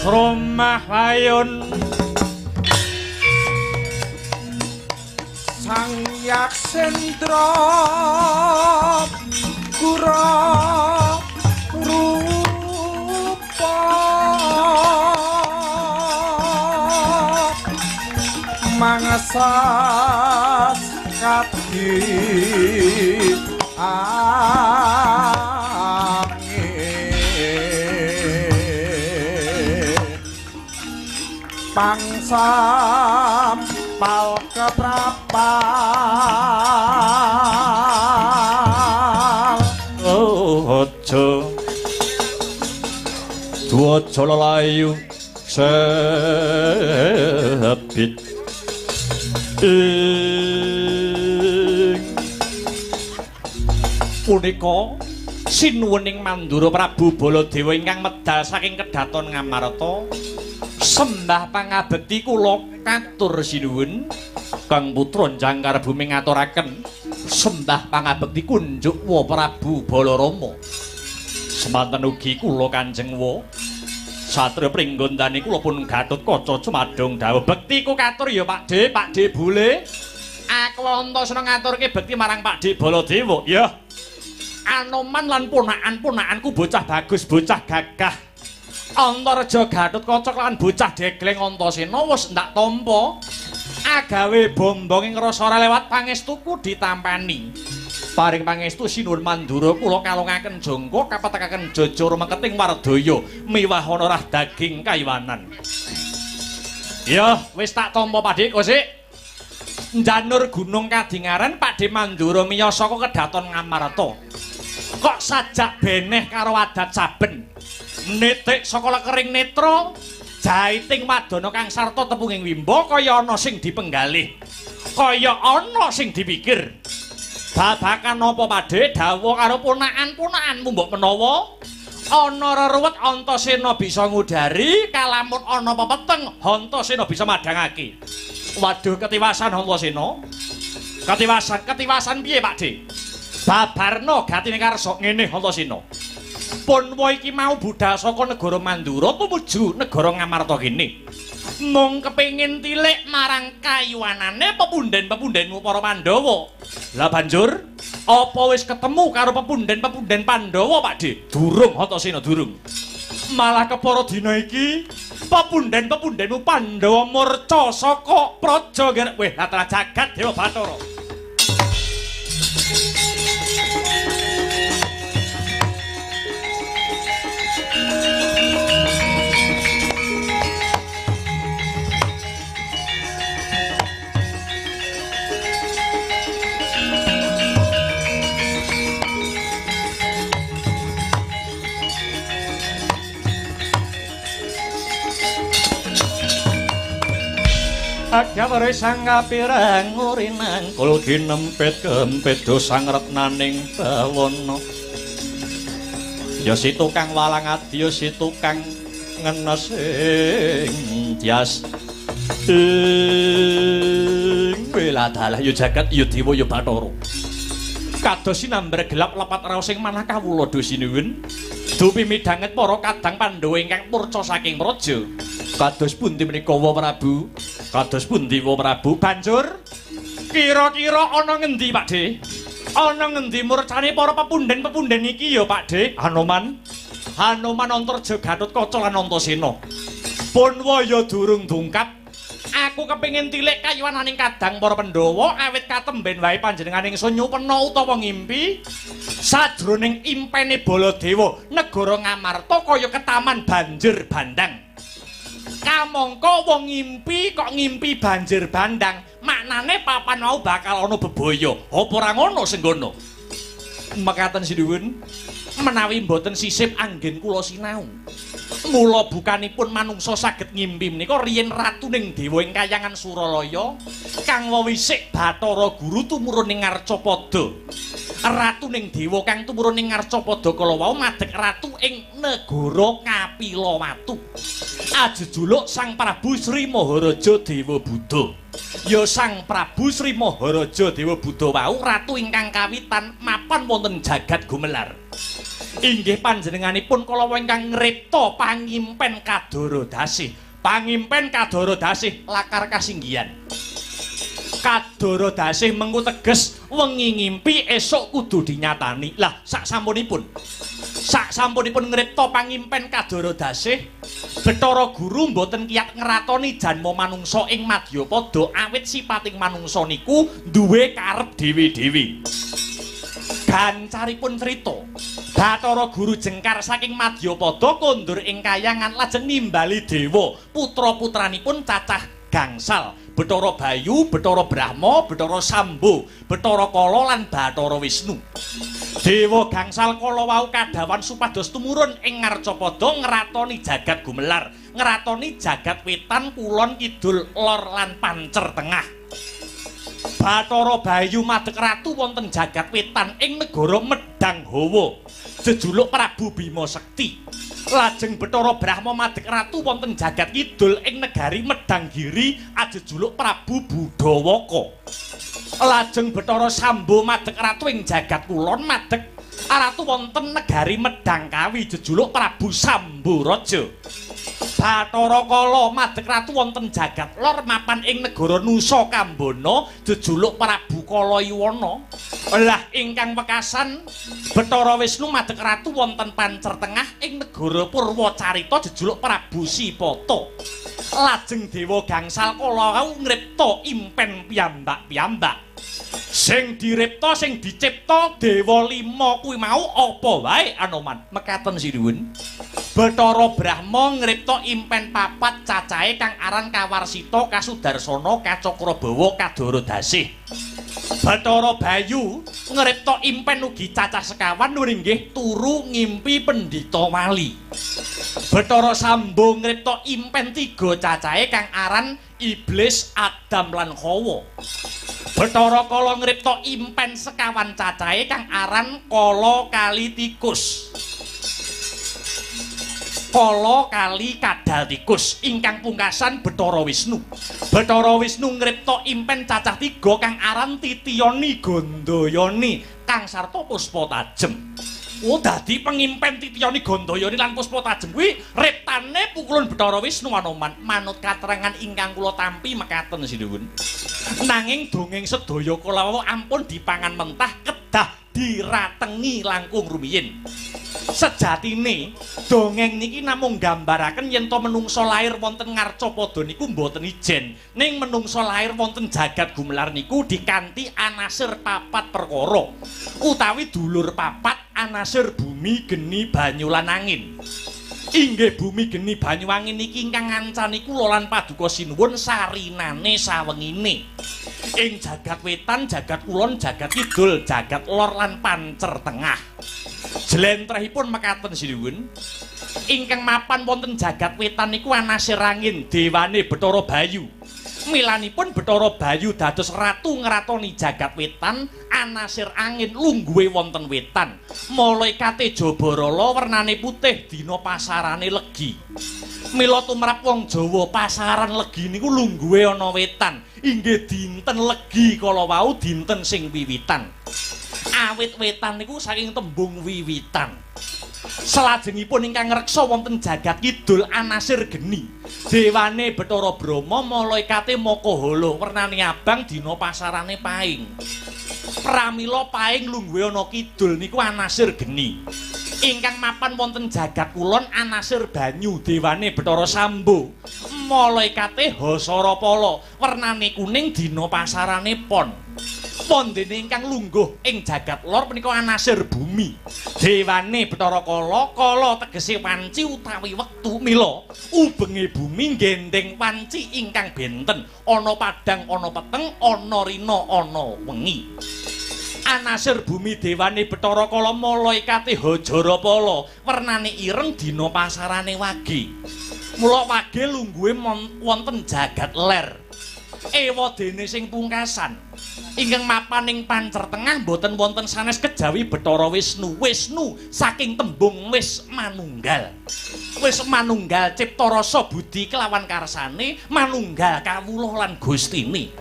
Rumah Wayun Sang Yaksendra Kura rupa Mangesas kati pangsam pal keprapal ojo duaja lelayu sebit punika sinuwuning Mandura Prabu Baladewa ingkang medal saking kedhaton Ngamarta sembah pangabekti kula katur sinuwun Kang Putra Jangkar Bumi ngaturaken sembah pangabekti kunjuk wa Prabu Balarama semanten ugi kula Kanjeng wa Satria Pringgondani kula pun Gatotkaca cumadong dawuh bekti ku katur ya Pakde Bule aku Antasena ngaturke bekti marang Pakde Baladewa ya Anoman lan ponakan-ponakanku bocah bagus, bocah gagah. Antareja Gatotkaca lan bocah Degleng Antasena wis ndak tampa. Agawe bombong ing rasa ora lewat pangestuku ditampani. Paring pangestu sinuwun Mandura kula kalungaken jangka kapetekaken jajara mengketing Wardaya miwah ana rah daging kaiwanan. Ya, wis tak tampa Pakde Kosik. Njanur Gunung Kadingaran Pakde Mandura miyasa kok kedaton Ngamarta. Kok sajak beneh karo adat saben. Nitik saka lekering netra, jaiting wadana kang sarta tepunging wimba kaya ana sing dipenggalih. Kaya ana sing dipikir. Babakan apa Pakde dawuh karo ponakan-ponakanmu mbok menawa ana reruwet Antasena bisa ngudari, kalamun ana pepeteng Antasena bisa madhangake. Waduh ketiwasan Antasena. Ketiwasan piye Pakde? Babarna gatine karsa ngene Antasena. Punwa iki mau budhal saka negara Mandura tumuju negara Ngamarta kene. Mung kepengin tilik marang kayuwanane pepunden-pepundenmu para Pandhawa. Lah banjur apa wis ketemu karo pepunden-pepunden Pandhawa, Pakde? Durung Antasena, durung. Malah kepara dina iki pepunden-pepundenmu Pandhawa murca saka praja gerek weh latah jagat Dewa Bathara. Agaware sang kapirang urinang kul ginempet kempet dosang retnaning bawana. Ya si tukang walang adya si tukang ngenesing tias. Weladalah ya jagat ya dewa ya Bathara. Kados sinambar gelap lepat raos ing manah kawula dosinuwun. Dupi midhanget para kadang Pandhawa ingkang murca saking praja. Kados pundi menika Wa Prabu? Kados pundi Wa Prabu? Banjur kira-kira ana ngendi, Pakde? Ana ngendi murcane para pepunden-pepunden iki ya, Pakde? Anoman Antareja Gatotkaca lan Antasena. Punwa ya durung dungkap. Aku kepengin tilik kayuwananing kadang para Pandhawa awit katemben wae panjenenganing nyupena utawa ngimpi sajroning impene Baladewa negara Ngamarta kaya ketaman banjir bandang. Kamangka wong ngimpi kok ngimpi banjir bandang, maknane papan mau bakal ana bebaya. Apa ora ngono Senggana? Mekaten sinuwun, menawi mboten sisip anggen kula sinau. Mula bukanipun manungsa saged ngimpi menika riyen ratuning dewa ing Kahyangan Suralaya kang wewisik Bathara Guru tumurun ing Arcapada. Ratuning dewa kang tumurun ing Arcapada kala wau madheg ratu ing negara Kapilawatu. Ajejuluk Sang Prabu Sri Maharaja Dewa Buddha. Ya Sang Prabu Sri Maharaja Dewa Buddha wau ratu ingkang kawitan mapan wonten jagat gumelar. Inggih panjenenganipun kala ingkang ngripta pangimpen Kadara Dasih. Pangimpen Kadara Dasih lakar kasinggihan. Kadara Dasih mengku teges wengi ngimpi esuk kudu dinyatani. Lah saksampunipun ngripta pangimpen Kadara Dasih, Bathara Guru mboten kiyat ngratoni janma manungsa ing Madyapada awit sipating manungsa niku duwe karep dewi-dewi. Gancaripun crita, Bathara Guru jengkar saking Madyapada kondur ing Kahyangan lajeng nimbali dewa. Putra-putranipun cacah gangsal. Bathara Bayu, Bathara Brahma, Bathara Sambo, Bathara Kala lan Bathara Wisnu. Dewa gangsal kala wau kadawan supados tumurun ing Arcapada ngratoni jagat gumelar, ngratoni jagat wetan, kulon, kidul, lor lan pancer tengah. Bathara Bayu madheg ratu wonten jagat wetan ing negara Medanghawa, jejuluk Prabu Bima Sekti. Lajeng Bathara Brahma madheg ratu wonten jagat kidul ing negari Medanggiri, ajejuluk Prabu Budawaka. Lajeng Bathara Sambo madheg ratu ing jagat kulon madheg ratu wonten negari Medangkawi, jejuluk Prabu Sambaraja. Bathara Kala madheg ratu wonten jagat lor mapan ing negara Nusa Kambana, jejuluk Prabu Kala Iwana. Lah ingkang wekasan Bathara Wisnu madheg ratu wonten pancer tengah ing negara Purwacarita jejuluk Prabu Sipata. Lajeng dewa gangsal kala kau ngripta impen piyambak-piyambak. Sing diripta sing dicipta dewa lima kuwi mau apa wae Anoman mekaten sinuwun. Bathara Brahma ngripta impen papat cacahe kang aran Kawarsita, Kasudarsana, Kacakrabawa, Kadaradasih. Bathara Bayu ngripta impen ugi cacah sekawan nuringgih turu ngimpi Pendhita Wali. Bathara Samba ngripta impen 3 cacahe kang aran Iblis, Adam lan Hawa. Bathara Kala ngripta impen sekawan cacahe kang aran Kala kali tikus. Kala kali kadal tikus ingkang pungkasan Bathara Wisnu. Bathara Wisnu ngripta impen cacah 3 kang aran Titiyani Gandayani kang sarta puspa tajem. Oh dadi pengimpen Titiyani Gandayani lan puspa tajem kuwi riptane pukulan Bathara Wisnu Anoman. Manut katerangan ingkang kula tampi mekaten sinuwun. Nanging dongeng sedaya kala ampun dipangan mentah kedah diratengi langkung rumiyin. Sejatine dongeng niki namung gambaraken yen to menungsa lair wonten ngarcapada niku mboten ijen, ning menungsa lair wonten jagat gumelar niku dikanthi anasir papat perkara utawi dulur papat anasir bumi, geni, banyu lan angin. Inggih bumi, geni, banyu, angin niki ingkang ngancani kula lan paduka sinuwun sarinane sawengine. Ing jagat wetan, jagat kulon, jagat kidul, jagat lor lan pancer tengah. Jlentrehipun mekaten sinuwun. Ingkang mapan wonten jagat wetan niku anasir angin, dewane Bathara Bayu. Milanipun Bathara Bayu dados ratu ngratoni jagat wetan, anasir angin lungguhe wonten wetan. Malaikate Jabarala wernane putih, dina pasarane legi. Mila tumrap wong Jawa pasaran legi niku lungguhe ana wetan. Inggih dinten legi kala wau dinten sing wiwitan. Awit wetan niku saking tembung wiwitan. Salajengipun ingkang ngreksa wonten jagat kidul anasir geni. Dewane Bathara Brahma, malaikate Makahala wernane abang, dina pasarane paing. Pramila paing lungguhe ana kidul niku anasir geni. Ingkang mapan wonten jagat kulon anasir banyu, dewane Bathara Samba. Malaikate Hasarapala wernane kuning, dina pasarane pon. Pondene ingkang lungguh ing jagat lor punika anasir bumi. Dewane Bathara Kala, kala tegese wanci utawi wektu. Mila ubenge bumi gendeng wanci ingkang benten, ana padang, ana peteng, ana rina, ana wengi. Anasir bumi dewane Bathara Kala, malaikate Hajarapala wernane ireng, dina pasarane wage. Mula wage lungguhe wonten jagat ler. Ewa dene sing pungkasan ingkang mapan ing pancer tengah boten wonten sanes kejawi Bathara Wisnu. Wisnu saking tembung wis manunggal. Wis manunggal cipta rasa budi kelawan karsane, manunggal kawula lan Gustine.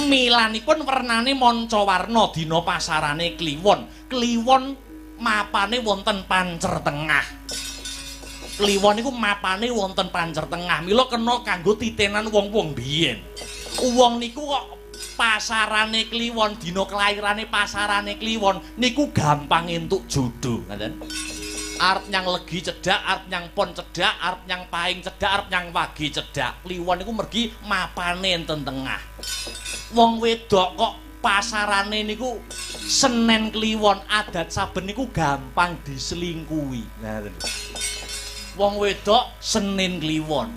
Milanipun wernane manca-warna, dina pasarane kliwon. Kliwon mapane wonten pancer tengah. Kliwon niku mapane wonten pancer tengah. Mila kena kanggo titenan wong-wong biyen. Wong niku kok pasarane kliwon, dina kelairane pasarane kliwon niku gampang entuk jodoh, ngoten. Arep nyang legi cedhak, arep nyang pon cedhak, arep nyang paing cedhak, arep nyang wage cedhak. Kliwon niku mergi mapane enten tengah. Wong wedok kok pasarane niku Senen kliwon, adat saben niku gampang diselingkuhi. Ngoten. Wong wedok Senin kliwon.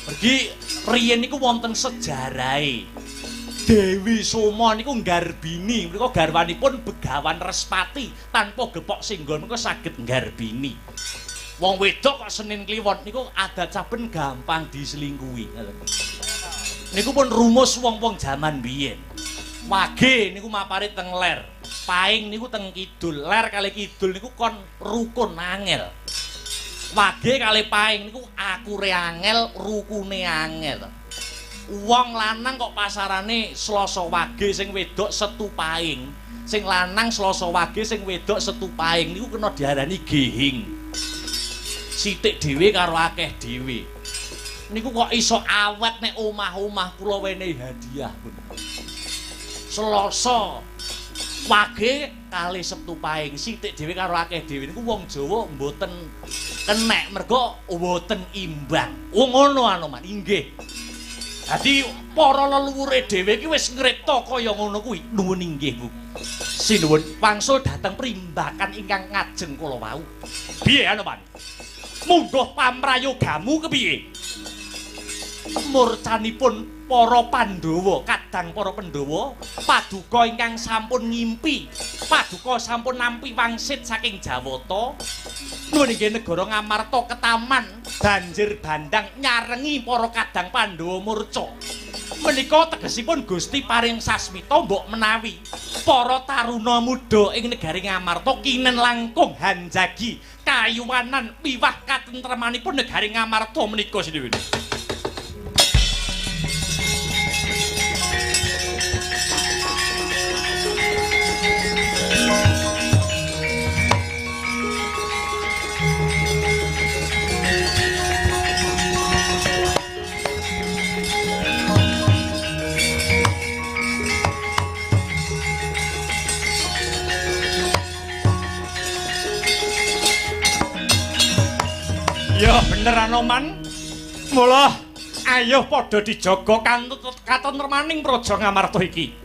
Mergi riyen niku wonten sejarahe. Dewi Soma niku nggarbini, menika garwanipun Begawan Respati, tanpa gepok singgon menika saged nggarbini. Wong wedok kok Senin kliwon niku adat saben gampang diselingkuhi. Niku pun rumus wong-wong jaman biyen. Wage niku mapari teng ler, paing niku teng kidul. Ler kali kidul niku kon rukun angel. Wage kali paing niku akure angel, rukune angel. Wong lanang kok pasarane Slasa Wage, sing wedok Setu Paing. Sing lanang Slasa Wage, sing wedok Setu Paing niku kena diarani gehing. Sithik dhewe karo akeh dhewe. Niku kok iso awet nek omah-omah kula wenehi hadiah. Slasa wage kalih Sabtu Pahing sithik dhewe karo akeh dhewe niku wong Jawa mboten kenek mergo mboten imbang. Ngono Anoman, inggih. Dadi para leluhure dhewe iki wis ngripta kaya ngono kuwi. Nuwun inggih, Bu. Sinuwun wangsul dhateng primbakan ingkang ngajeng kula wau. Piye Anoman? Mungguh pamrayogamu kepiye? Murcanipun para Pandhawa, kadang para Pandhawa, paduka ingkang sampun ngimpi, paduka sampun nampi wangsit saking Jawata. Nuwun inggih negara Ngamarta ketaman banjir bandang nyarengi para kadang Pandhawa murca. Menika tegesipun Gusti paring sasmita mbok menawi para taruna muda ing negari Ngamarta kinen langkung hanjagi kayuwanan miwah katentremanipun negari Ngamarta menika sinuwun. Ya bener Anoman. Mula ayo padha dijaga katentremaning praja Ngamarta iki.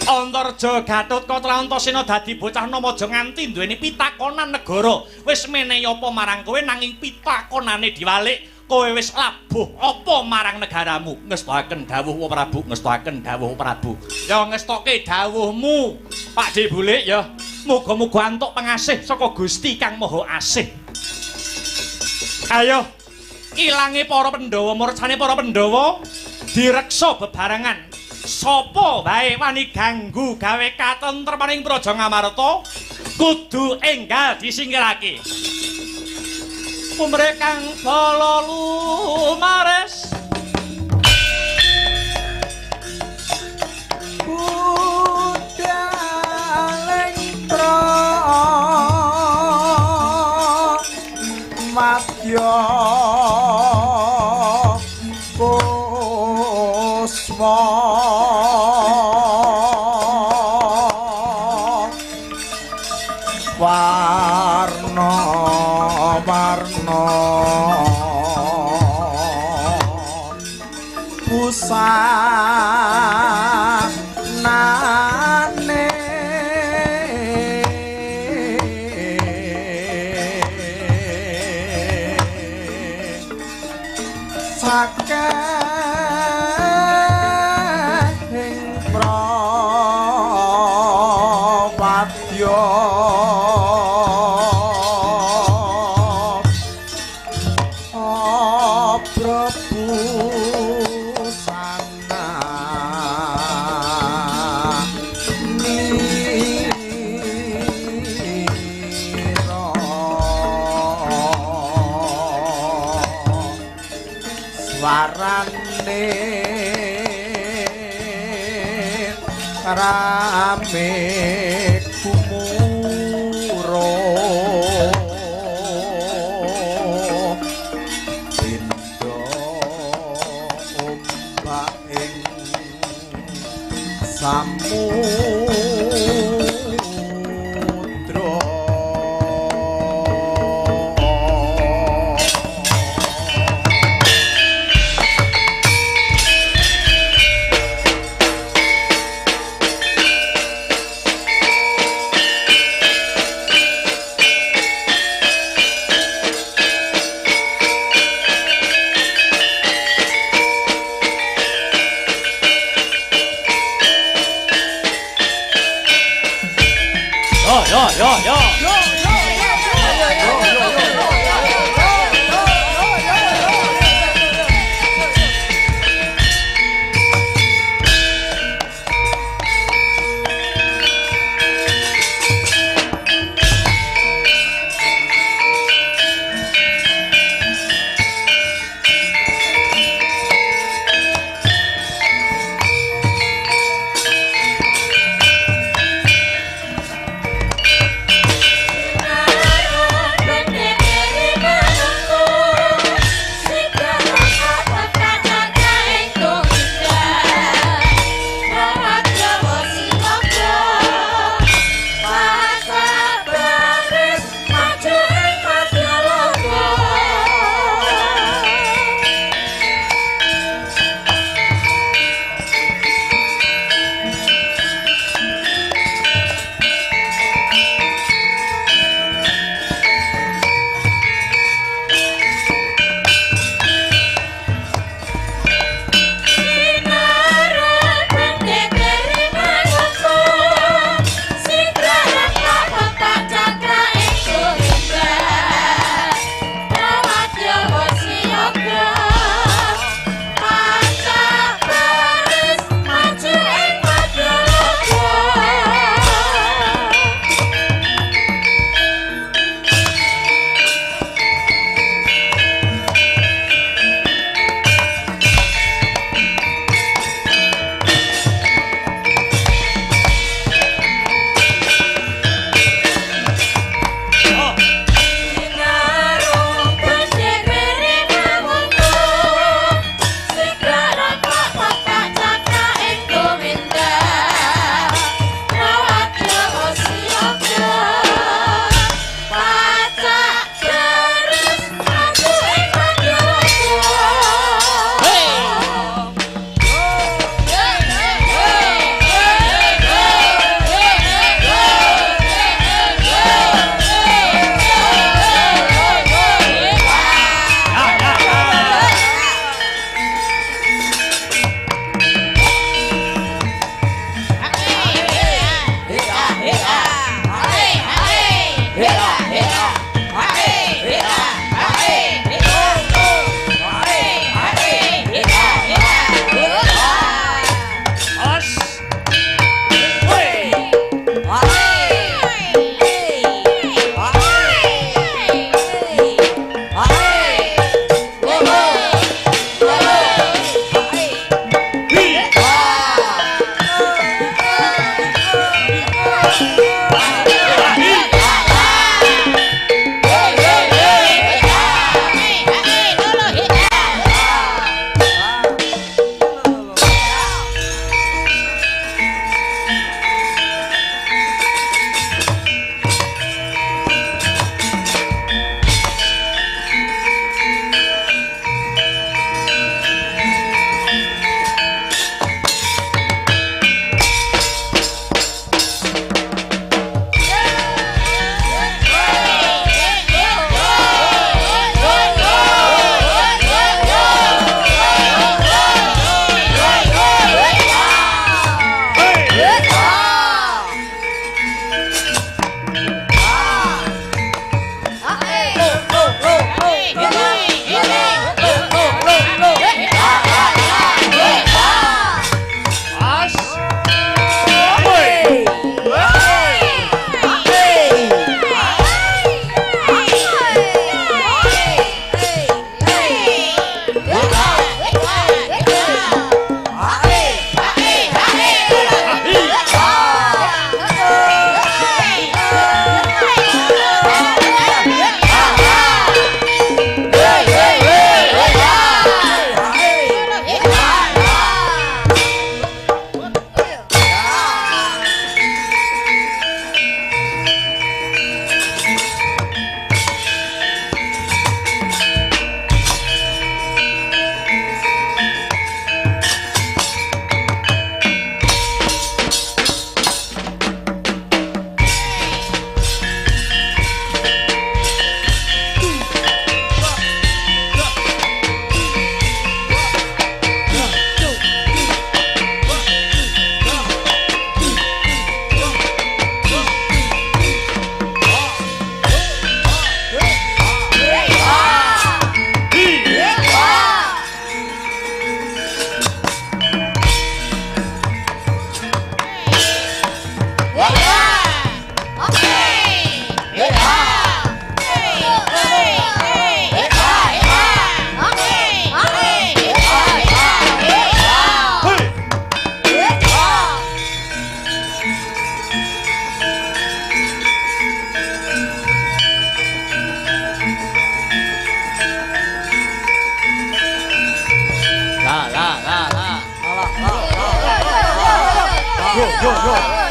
Antarja Gatotkaca Antasena dadi bocah namaja nganti duweni pitakonan negara. Wis menehi apa marang kowe nanging pitakonane diwalik, kowe wis labuh apa marang negaramu? Ngestaken dawuh Prabu, ngestaken dawuh Prabu. Ya ngestoke dawuhmu, Pak Bulik ya. Muga-muga antuk pangasih saka Gusti Kang Maha Asih. Ayo ilange para Pandhawa, murcane para Pandhawa direksa bebarengan. Sapa wae wani ganggu gawe katentremaning praja Ngamarta kudu enggal disingkirake. Umre kang bala lumares budaleng madya pusma warna busanane sakehing prawadya warane rame kumuro pindo ombak ing samudra. yo.